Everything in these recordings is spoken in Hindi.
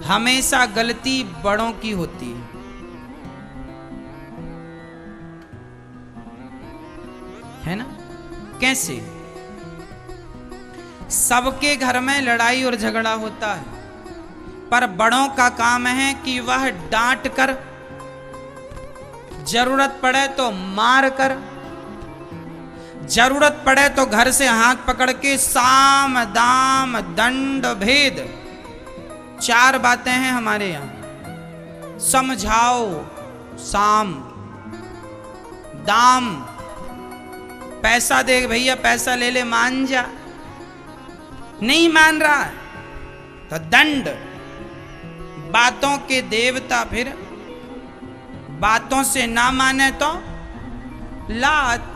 हमेशा गलती बड़ों की होती है ना? कैसे? सबके घर में लड़ाई और झगड़ा होता है, पर बड़ों का काम है कि वह डांट कर, जरूरत पड़े तो मार कर, जरूरत पड़े तो घर से हाथ पकड़ के साम दाम दंड भेद, 4 बातें हैं हमारे यहां। समझाओ, साम, दाम, पैसा दे भैया, पैसा ले ले, मान जा, नहीं मान रहा है तो दंड। बातों के देवता, फिर बातों से ना माने तो लात।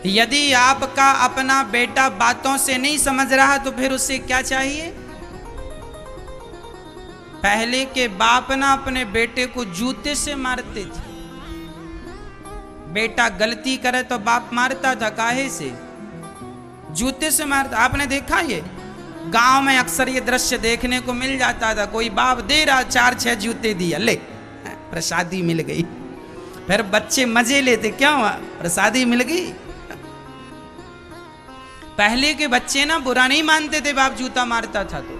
यदि आपका अपना बेटा बातों से नहीं समझ रहा तो फिर उससे क्या चाहिए? पहले के बाप ना अपने बेटे को जूते से मारते थे। बेटा गलती करे तो बाप मारता था, काहे से? जूते से मारता। आपने देखा ये गांव में अक्सर ये दृश्य देखने को मिल जाता था। कोई बाप दे रहा, 4-6 जूते दिया, ले प्रसादी मिल गई। फिर बच्चे मजे लेते, क्या हुआ? प्रसादी मिल गई। पहले के बच्चे ना बुरा नहीं मानते थे बाप जूता मारता था तो,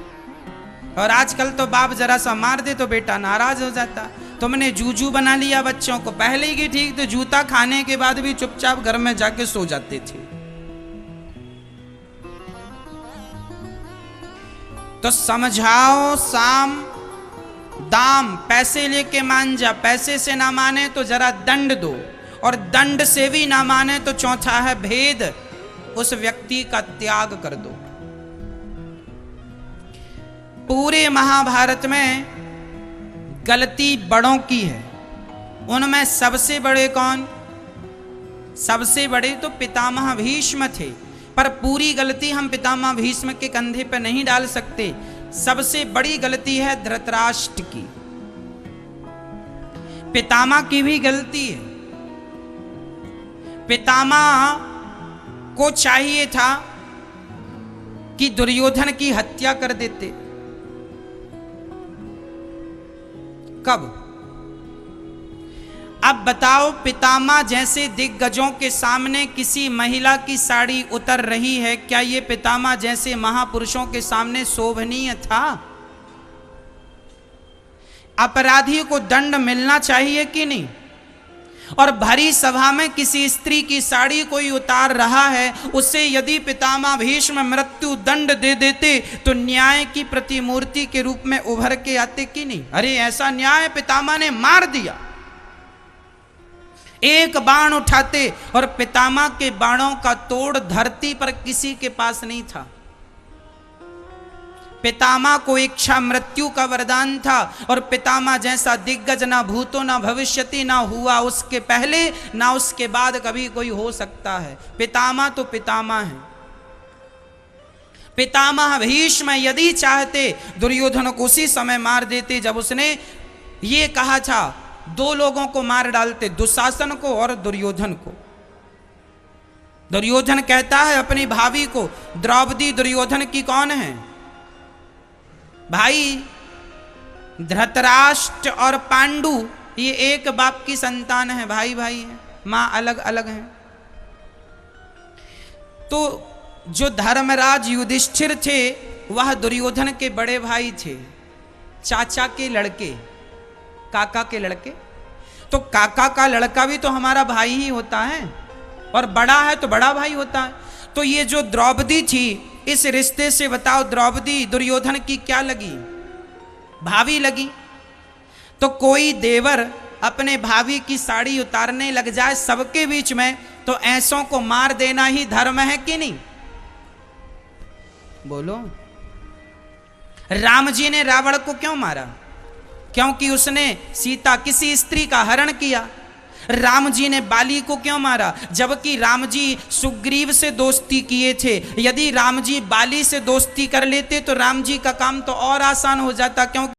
और आजकल तो बाप जरा सा मार दे तो बेटा नाराज हो जाता। तुमने जूजू बना लिया बच्चों को। पहले की ठीक तो जूता खाने के बाद भी चुपचाप घर में जाके सो जाते थे। तो समझाओ, साम दाम, पैसे लेके मान जा, पैसे से ना माने तो जरा दंड दो, और दंड से भी ना माने तो चौथा है भेद, उस व्यक्ति का त्याग कर दो। पूरे महाभारत में गलती बड़ों की है। उनमें सबसे बड़े कौन? सबसे बड़े तो पितामह भीष्म थे, पर पूरी गलती हम पितामह भीष्म के कंधे पर नहीं डाल सकते। सबसे बड़ी गलती है धृतराष्ट्र की। पितामह की भी गलती है। पितामह को चाहिए था कि दुर्योधन की हत्या कर देते। कब? अब बताओ, पितामह जैसे दिग्गजों के सामने किसी महिला की साड़ी उतर रही है, क्या ये पितामह जैसे महापुरुषों के सामने शोभनीय था? अपराधी को दंड मिलना चाहिए कि नहीं? और भरी सभा में किसी स्त्री की साड़ी कोई उतार रहा है, उसे यदि पितामह भीष्म मृत्यु दंड दे देते तो न्याय की प्रतिमूर्ति के रूप में उभर के आते कि नहीं? अरे ऐसा न्याय पितामह ने मार दिया। एक बाण उठाते और पितामह के बाणों का तोड़ धरती पर किसी के पास नहीं था। पितामह को इच्छा मृत्यु का वरदान था, और पितामह जैसा दिग्गज ना भूतो ना भविष्यति, ना हुआ उसके पहले ना उसके बाद कभी कोई हो सकता है। पितामह तो पितामह है। पितामह भीष्म यदि चाहते दुर्योधन को उसी समय मार देते जब उसने ये कहा था। 2 लोगों को मार डालते, दुशासन को और दुर्योधन को। दुर्योधन कहता है अपनी भाभी को, द्रौपदी दुर्योधन की कौन है? भाई धृतराष्ट्र और पांडु ये एक बाप की संतान है, भाई भाई है, मां अलग अलग है। तो जो धर्मराज युधिष्ठिर थे वह दुर्योधन के बड़े भाई थे, चाचा के लड़के, काका के लड़के। तो काका का लड़का भी तो हमारा भाई ही होता है, और बड़ा है तो बड़ा भाई होता है। तो ये जो द्रौपदी थी, इस रिश्ते से बताओ द्रौपदी दुर्योधन की क्या लगी? भाभी लगी। तो कोई देवर अपने भाभी की साड़ी उतारने लग जाए सबके बीच में, तो ऐसों को मार देना ही धर्म है कि नहीं? बोलो। राम जी ने रावण को क्यों मारा? क्योंकि उसने सीता किसी स्त्री का हरण किया। राम जी ने बाली को क्यों मारा? जबकि राम जी सुग्रीव से दोस्ती किए थे। यदि राम जी बाली से दोस्ती कर लेते तो राम जी का काम तो और आसान हो जाता, क्योंकि